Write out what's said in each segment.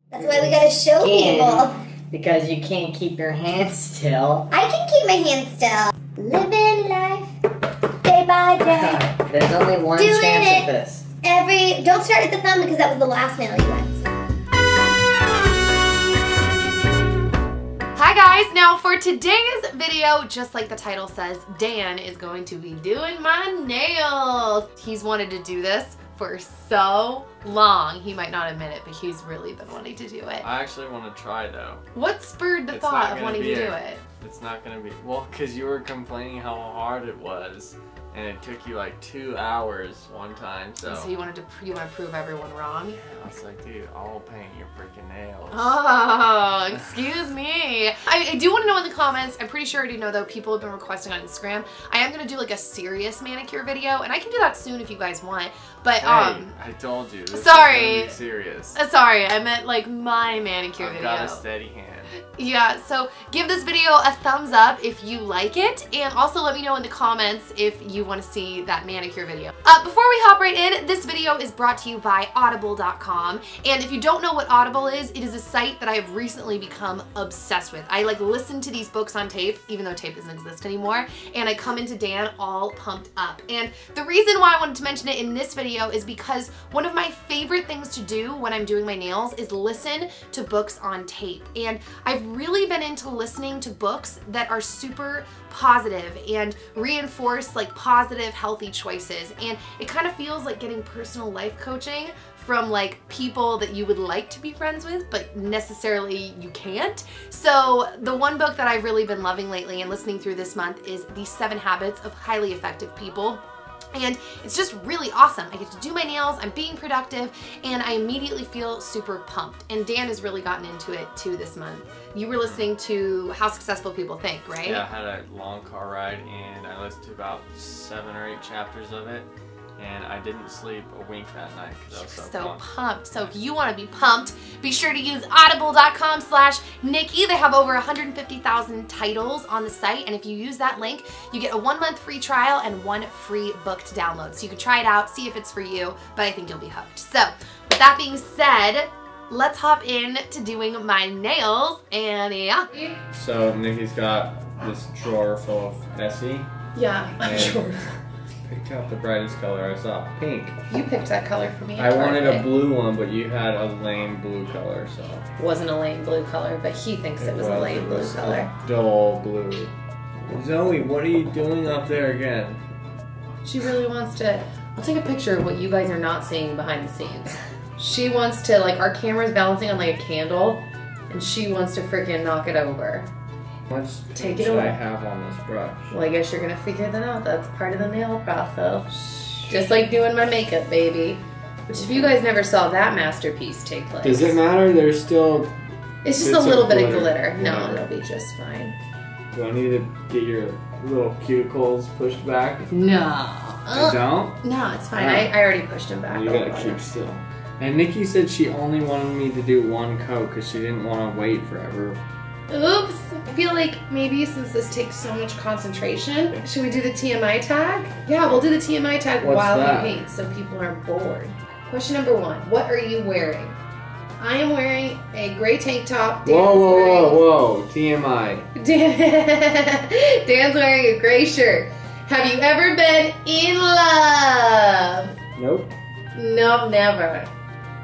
That's why we gotta show people. Because you can't keep your hands still. I can keep my hands still. Living life day by day. There's only one chance of this. Don't start at the thumb because that was the last nail you went. Hi guys, now for today's video, just like the title says, Dan is going to be doing my nails. He's wanted to do this for so long. He might not admit it, but he's really been wanting to do it. I actually want to try though. What spurred the thought of wanting to do it? It's not gonna be, well, because you were complaining how hard it was. And it took you like 2 hours one time, so. So you want to prove everyone wrong? Yeah, I was like, dude, I'll paint your freaking nails. Oh, excuse me. I do want to know in the comments. I'm pretty sure I already know though. People have been requesting on Instagram. I am gonna do like a serious manicure video, and I can do that soon if you guys want. But hey, I told you. This sorry. Is gonna be serious. Sorry, I meant like my manicure video. I've got a steady hand. Yeah, so give this video a thumbs up if you like it, and also let me know in the comments if you want to see that manicure video. Before we hop right in, this video is brought to you by Audible.com, and if you don't know what Audible is, it is a site that I have recently become obsessed with. I like listen to these books on tape, even though tape doesn't exist anymore, and I come into Dan all pumped up. And the reason why I wanted to mention it in this video is because one of my favorite things to do when I'm doing my nails is listen to books on tape, and I've really been into listening to books that are super positive and reinforce like positive, healthy choices. And it kind of feels like getting personal life coaching from like people that you would like to be friends with, but necessarily you can't. So the one book that I've really been loving lately and listening through this month is The 7 Habits of Highly Effective People. And it's just really awesome. I get to do my nails, I'm being productive, and I immediately feel super pumped. And Dan has really gotten into it too this month. You were listening to How Successful People Think, right? Yeah, I had a long car ride and I listened to about 7 or 8 chapters of it. And I didn't sleep a wink that night because I was so pumped. So if you want to be pumped, be sure to use audible.com/Nikki. They have over 150,000 titles on the site, and if you use that link, you get a 1-month free trial and 1 free book to download. So you can try it out, see if it's for you, but I think you'll be hooked. So with that being said, let's hop in to doing my nails, and yeah. So Nikki's got this drawer full of Essie. Yeah, a drawer. Picked out the brightest color. I saw pink. You picked that color for me. I wanted a blue one, but you had a lame blue color, so. Wasn't a lame blue color, but he thinks it was a lame blue color. Dull blue. Zoe, what are you doing up there again? She really wants to. I'll take a picture of what you guys are not seeing behind the scenes. She wants to, like, our camera's balancing on like a candle, and she wants to freaking knock it over. How much paint should I have on this brush? Well, I guess you're gonna figure that out. That's part of the nail process. Just like doing my makeup, baby. Which, if you guys never saw that masterpiece take place. Does it matter? There's still... It's just a little bit of glitter. No, it'll be just fine. Do I need to get your little cuticles pushed back? No. I don't? No, it's fine. I already pushed them back. You gotta keep still. And Nikki said she only wanted me to do 1 coat because she didn't want to wait forever. Oops. I feel like maybe since this takes so much concentration, should we do the TMI tag? Yeah, we'll do the TMI tag while you paint so people aren't bored. Question number 1. What are you wearing? I am wearing a gray tank top. Whoa, TMI. Dan's wearing a gray shirt. Have you ever been in love? Nope. Nope, never.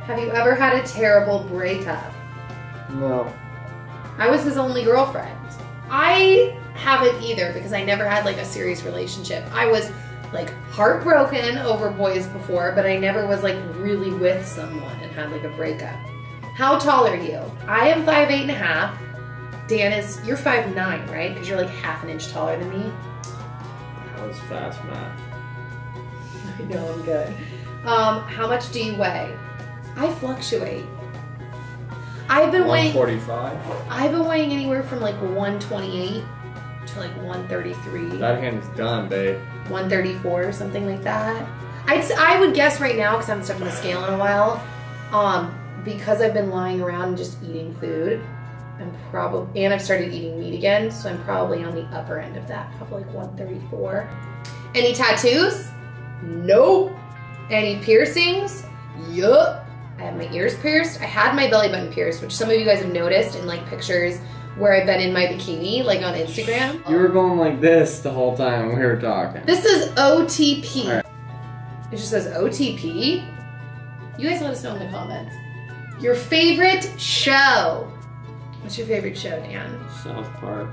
Have you ever had a terrible breakup? No. I was his only girlfriend. I haven't either because I never had like a serious relationship. I was like heartbroken over boys before, but I never was like really with someone and had like a breakup. How tall are you? I am 5'8.5". Dan is, you're 5'9", right? Because you're like half an inch taller than me. That was fast math. I know, I'm good. How much do you weigh? I fluctuate. I've been weighing 145. I've been weighing anywhere from like 128 to like 133. That hand's done, babe. 134 or something like that. I would guess right now, because I haven't stepped on the scale in a while, because I've been lying around and just eating food, and I've started eating meat again, so I'm probably on the upper end of that, probably like 134. Any tattoos? Nope. Any piercings? Yup. I have my ears pierced. I had my belly button pierced, which some of you guys have noticed in like pictures where I've been in my bikini, like on Instagram. You were going like this the whole time we were talking. This is OTP. All right. It just says OTP. You guys let us know in the comments. Your favorite show. What's your favorite show, Dan? South Park.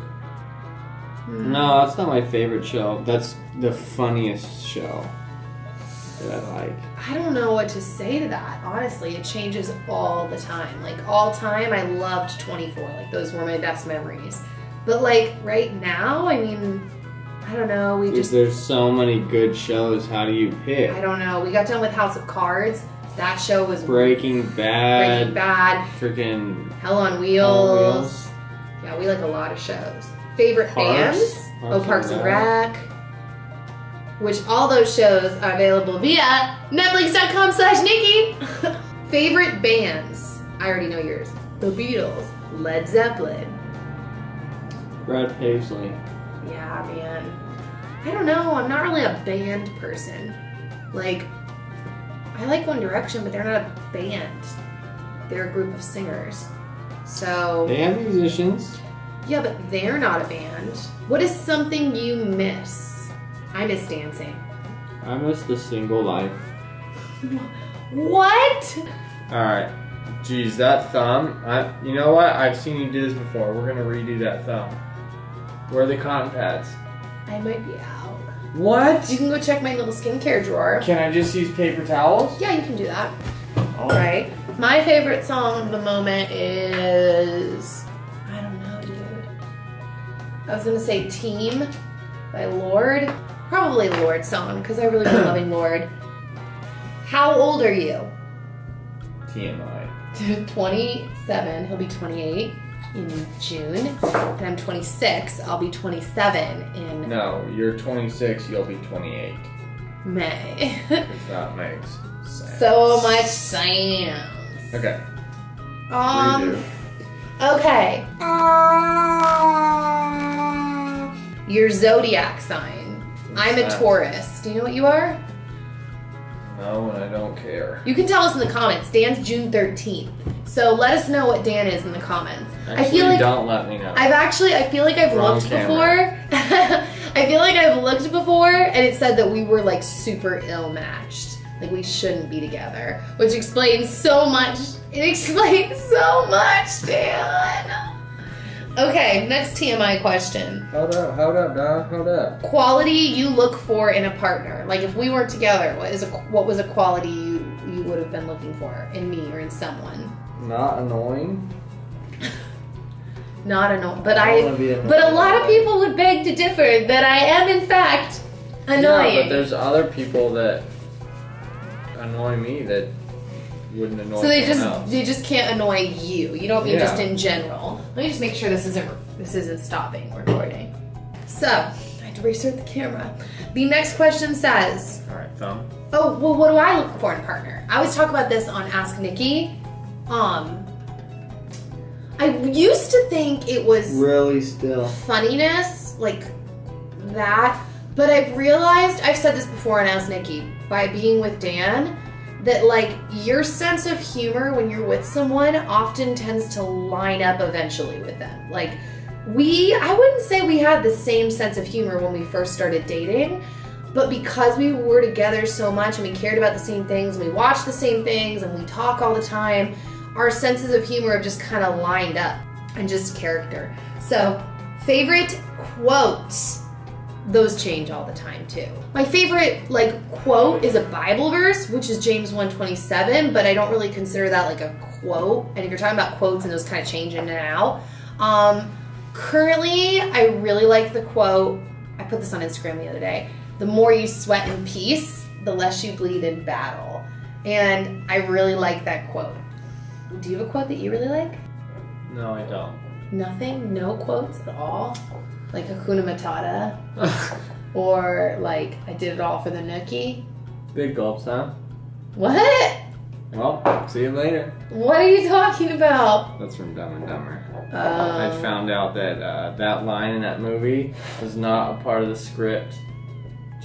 No, that's not my favorite show. That's the funniest show that I like. I don't know what to say to that. Honestly, it changes all the time. Like all time, I loved 24. Like those were my best memories. But like right now, I mean, I don't know. There's so many good shows. How do you pick? I don't know. We got done with House of Cards. That show was Breaking Bad. Freaking Freaking Hell on Wheels. Yeah, we like a lot of shows. Favorite bands? Parks and Rec. Which all those shows are available via Netflix.com/Nikki. Favorite bands? I already know yours. The Beatles, Led Zeppelin. Brad Paisley. Yeah, man. I don't know. I'm not really a band person. Like, I like One Direction, but they're not a band. They're a group of singers. So... They have musicians. Yeah, but they're not a band. What is something you miss? I miss dancing. I miss the single life. What? Alright. Geez, that thumb. You know what? I've seen you do this before. We're gonna redo that thumb. Where are the cotton pads? I might be out. What? You can go check my little skincare drawer. Can I just use paper towels? Yeah, you can do that. Alright. My favorite song of the moment is... I don't know, dude. I was gonna say Team by Lorde. Probably Lorde song, because I really been loving Lorde. How old are you? TMI. 27. He'll be 28 in June. And I'm 26. I'll be 27 in No, you're 26, you'll be 28. May. If that makes sense. So much sense. Okay. Okay. Your zodiac sign. I'm a Taurus. Do you know what you are? No, and I don't care. You can tell us in the comments. Dan's June 13th. So let us know what Dan is in the comments. Actually, I feel like don't let me know. I feel like I've Wrong looked camera. before. I feel like I've looked before and it said that we were like super ill-matched. Like we shouldn't be together. Which explains so much. It explains so much, Dan. Okay, next TMI question. Hold up, dog, hold up. Quality you look for in a partner. Like if we weren't together, what was a quality you would have been looking for in me or in someone? Not annoying. Not annoying, But a lot of people would beg to differ that I am in fact annoying. Yeah, but there's other people that annoy me that wouldn't annoy someone else. They just can't annoy you. You don't mean just in general. Let me just make sure this isn't stopping recording. So I had to restart the camera. The next question says, all right, thumb. oh, well, what do I look for in a partner? I always talk about this on Ask Nikki. I used to think it was really still funniness, like that, but I've realized, I've said this before on Ask Nikki, by being with Dan, that like your sense of humor when you're with someone often tends to line up eventually with them. Like I wouldn't say we had the same sense of humor when we first started dating, but because we were together so much and we cared about the same things and we watched the same things and we talk all the time, our senses of humor have just kind of lined up and just character. So favorite quotes, those change all the time too. My favorite like quote is a Bible verse, which is James 1:27, but I don't really consider that like a quote. And if you're talking about quotes and those kind of change in and out, currently I really like the quote, I put this on Instagram the other day, the more you sweat in peace, the less you bleed in battle. And I really like that quote. Do you have a quote that you really like? No, I don't. Nothing? No quotes at all? Like Hakuna Matata? Or like, I did it all for the nookie? Big gulps, huh? What? Well, see you later. What are you talking about? That's from Dumb and Dumber. I found out that that line in that movie was not a part of the script.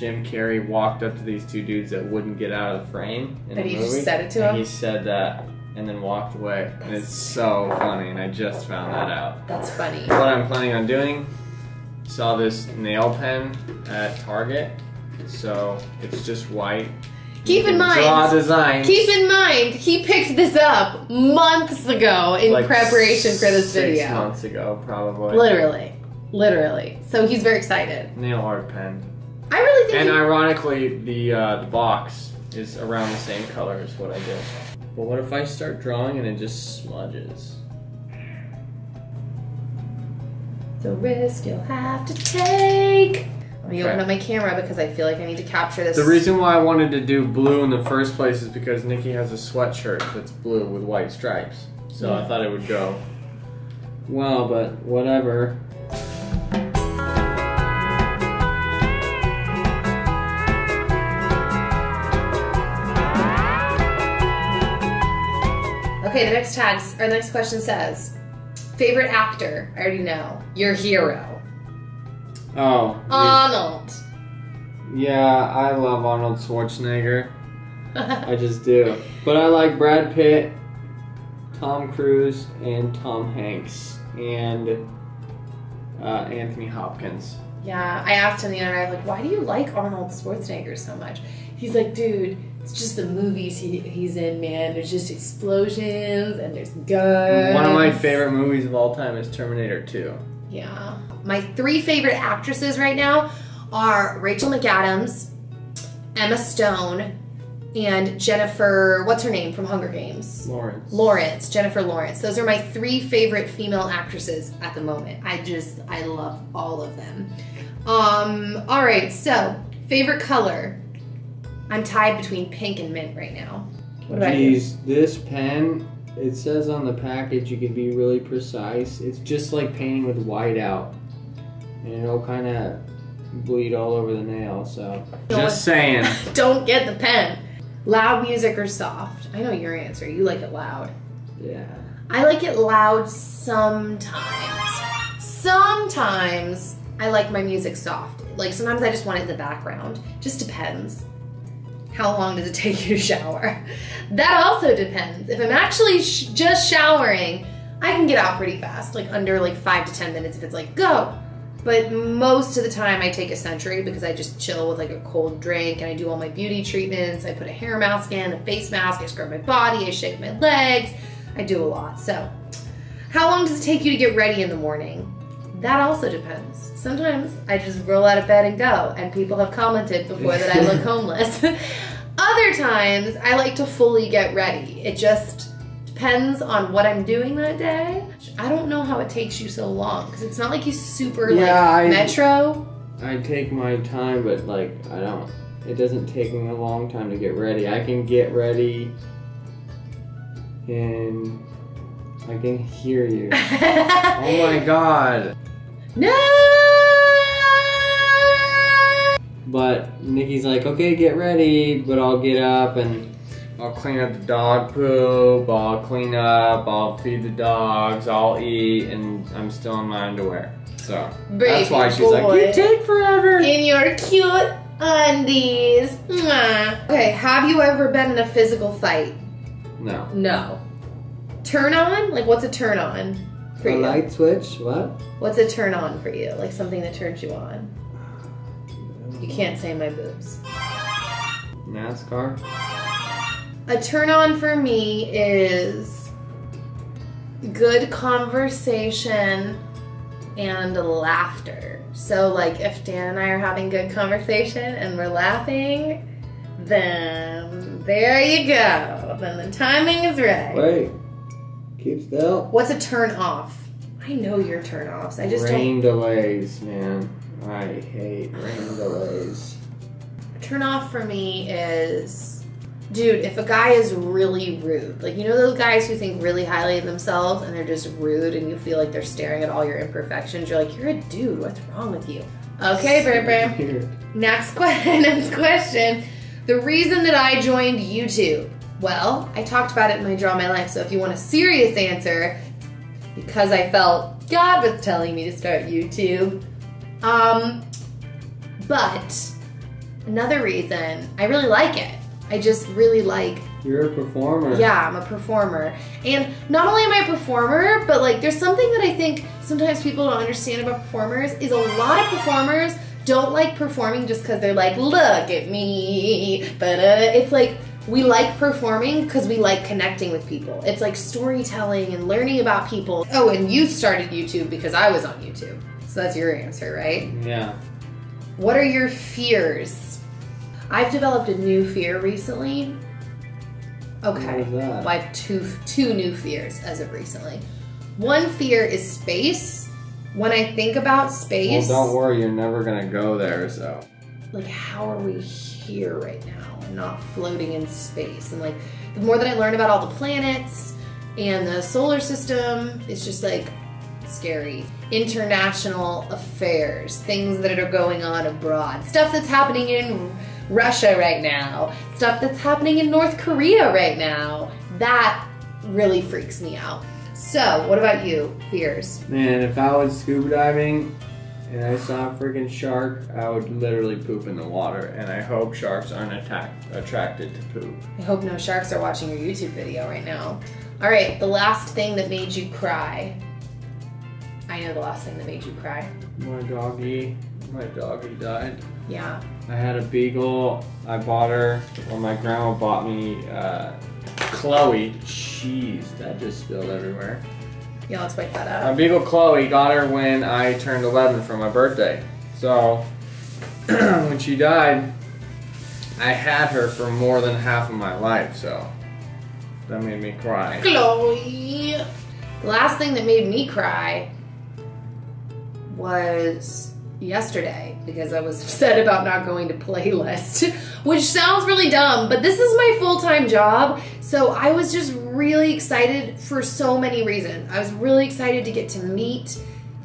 Jim Carrey walked up to these two dudes that wouldn't get out of the frame in And the he movie. just said it to him? He said that and then walked away. And it's so funny, and I just found that out. That's funny. What I'm planning on doing, saw this nail pen at Target. So it's just white. Keep in mind, draw designs. Keep in mind, he picked this up months ago in like preparation for this video. 6 months ago, probably. Literally. So he's very excited. Nail art pen. I really think. And ironically, the box is around the same color as what I did. But what if I start drawing and it just smudges? It's a risk you'll have to take. Let me open up my camera because I feel like I need to capture this. The reason why I wanted to do blue in the first place is because Nikki has a sweatshirt that's blue with white stripes. So I thought it would go well, but whatever. Okay, the next question says, favorite actor? I already know. Your hero. Oh. Arnold. Yeah, I love Arnold Schwarzenegger. I just do. But I like Brad Pitt, Tom Cruise, and Tom Hanks, and Anthony Hopkins. Yeah, I asked him the other night, like, why do you like Arnold Schwarzenegger so much? He's like, dude, it's just the movies he's in, man. There's just explosions and there's guns. One of my favorite movies of all time is Terminator 2. Yeah. My 3 favorite actresses right now are Rachel McAdams, Emma Stone, and Jennifer, what's her name from Hunger Games? Lawrence, Jennifer Lawrence. Those are my 3 favorite female actresses at the moment. I love all of them. All right, so favorite color. I'm tied between pink and mint right now. What about you? This pen, it says on the package you can be really precise. It's just like painting with white out. And it'll kind of bleed all over the nail, so. Just saying. Don't get the pen. Loud music or soft? I know your answer. You like it loud. Yeah. I like it loud sometimes. Sometimes I like my music soft. Like sometimes I just want it in the background. Just depends. How long does it take you to shower? That also depends. If I'm actually just showering, I can get out pretty fast, like under like 5 to 10 minutes if it's like, go. But most of the time I take a Century because I just chill with like a cold drink and I do all my beauty treatments. I put a hair mask in, a face mask, I scrub my body, I shave my legs. I do a lot. So how long does it take you to get ready in the morning? That also depends. Sometimes I just roll out of bed and go, and people have commented before that I look homeless. Other times I like to fully get ready. It just depends on what I'm doing that day. I don't know how it takes you so long because it's not like you super metro. I take my time, but like it doesn't take me a long time to get ready. I can get ready and I can hear you. Oh my God. No! But Nikki's like, okay, get ready, but I'll get up and I'll clean up the dog poop, I'll clean up, I'll feed the dogs, I'll eat, and I'm still in my underwear. So that's why she's like, you take forever. In your cute undies. Mwah. Okay, have you ever been in a physical fight? No. No. Turn on? Like what's a turn on for you? A light switch? What? What's a turn on for you? Like something that turns you on? You can't say my boobs. NASCAR? A turn on for me is good conversation and laughter. So like if Dan and I are having good conversation and we're laughing, then there you go. Then the timing is right. Wait. Keep still. What's a turn off? I know your turn offs. I just rain delays, man. I hate rain delays. Turn off for me is, dude, if a guy is really rude, like you know those guys who think really highly of themselves and they're just rude and you feel like they're staring at all your imperfections, you're like, you're a dude, what's wrong with you? Okay, Bram. Next question. The reason that I joined YouTube. Well, I talked about it in my Draw My Life, so if you want a serious answer, because I felt God was telling me to start YouTube. But another reason, I really like it. I just really like... You're a performer. Yeah, I'm a performer. And not only am I a performer, but like there's something that I think sometimes people don't understand about performers is a lot of performers don't like performing just because they're like, look at me. But it's like, we like performing because we like connecting with people. It's like storytelling and learning about people. Oh, and you started YouTube because I was on YouTube. So that's your answer, right? Yeah. What are your fears? I've developed a new fear recently. Okay, What is that? well, I have two new fears as of recently. One fear is space. When I think about space... Well, don't worry, you're never gonna go there, so... Like, how are we here right now and not floating in space? And like, the more that I learn about all the planets and the solar system, it's just like, scary. International affairs, things that are going on abroad, stuff that's happening in Russia right now, stuff that's happening in North Korea right now. That really freaks me out. So, what about you? Fears? Man, if I was scuba diving and I saw a freaking shark, I would literally poop in the water, and I hope sharks aren't attracted to poop. I hope no sharks are watching your YouTube video right now. All right, the last thing that made you cry. I know the last thing that made you cry. My doggy died. Yeah. I had a beagle. I bought her, or my grandma bought me Chloe. Jeez, that just spilled everywhere. Yeah, let's wipe that My up. beagle Chloe got her when I turned 11 for my birthday. So when she died, I had her for more than half of my life. So that made me cry. Chloe. The last thing that made me cry was yesterday because I was upset about not going to playlist, which sounds really dumb, but this is my full-time job. So I was just really excited for so many reasons. I was really excited to get to meet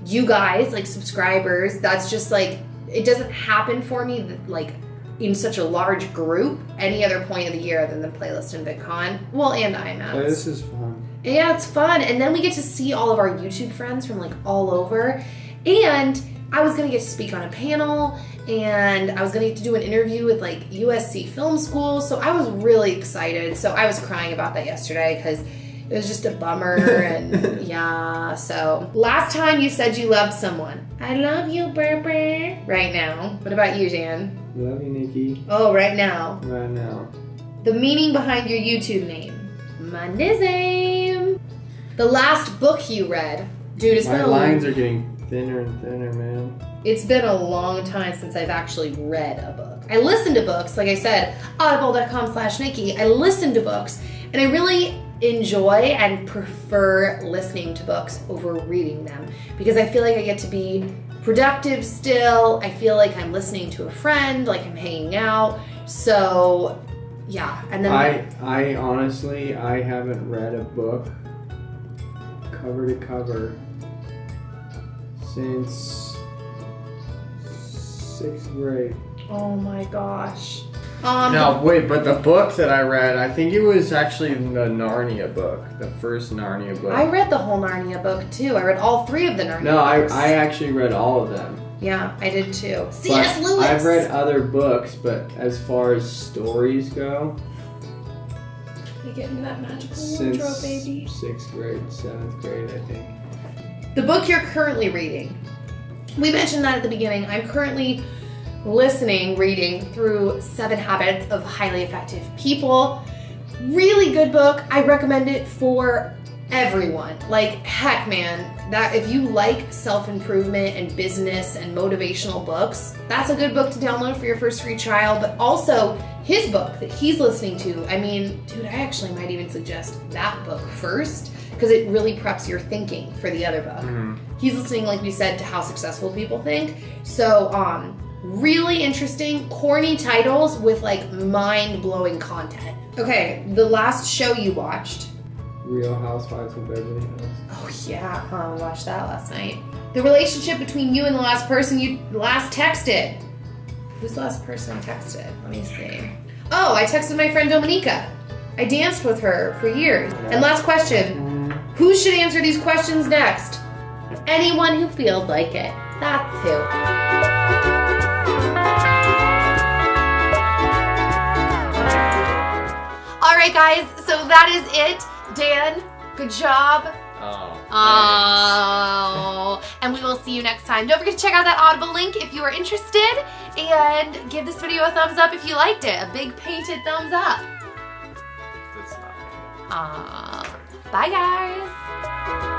you guys, like subscribers. That's just like, it doesn't happen for me like in such a large group any other point of the year than the playlist and VidCon. Well, and IMAX. So this is fun. Yeah, it's fun. And then we get to see all of our YouTube friends from like all over. And I was gonna get to speak on a panel, and I was gonna get to do an interview with like USC Film School. So I was really excited. So I was crying about that yesterday because it was just a bummer. And yeah, so last time you said you loved someone. I love you, Burper. Right now. What about you, Jan? Love you, Nikki. Oh, right now. Right now. The meaning behind your YouTube name. My name. The last book you read. Dude, My lines are getting thinner and thinner, man. It's been a long time since I've actually read a book. I listen to books, like I said, audible.com/Nikki. I listen to books, and I really enjoy and prefer listening to books over reading them because I feel like I get to be productive still. I feel like I'm listening to a friend, like I'm hanging out. So, yeah. And then I honestly, I haven't read a book cover to cover since 6th grade. oh my gosh. No, wait, but the book that I read, I think it was actually the Narnia book, the first Narnia book. I read the whole Narnia book too. I read all 3 of the Narnia books. I actually read all of them. Yeah, I did too. But C.S. Lewis! I've read other books, but as far as stories go, You get into that magical since wardrobe, baby. 6th grade, 7th grade, I think. The book you're currently reading. We mentioned that at the beginning. I'm currently reading through 7 Habits of Highly Effective People. Really good book. I recommend it for everyone. Like, heck, man, that if you like self-improvement and business and motivational books, that's a good book to download for your first free trial. But also his book that he's listening to. I mean, dude, I actually might even suggest that book first because it really preps your thinking for the other book. Mm-hmm. He's listening, like we said, to how successful people think. So, really interesting, corny titles with like mind-blowing content. Okay, the last show you watched. Real Housewives of Beverly Hills. Oh yeah, I watched that last night. The relationship between you and the last person you last texted. Who's the last person I texted? Let me see. Oh, I texted my friend Dominica. I danced with her for years. And last question, who should answer these questions next? Anyone who feels like it. That's who. Alright guys, so that is it. Dan, good job. Oh. And we will see you next time. Don't forget to check out that Audible link if you are interested. And give this video a thumbs up if you liked it. A big painted thumbs up. That's not Bye guys.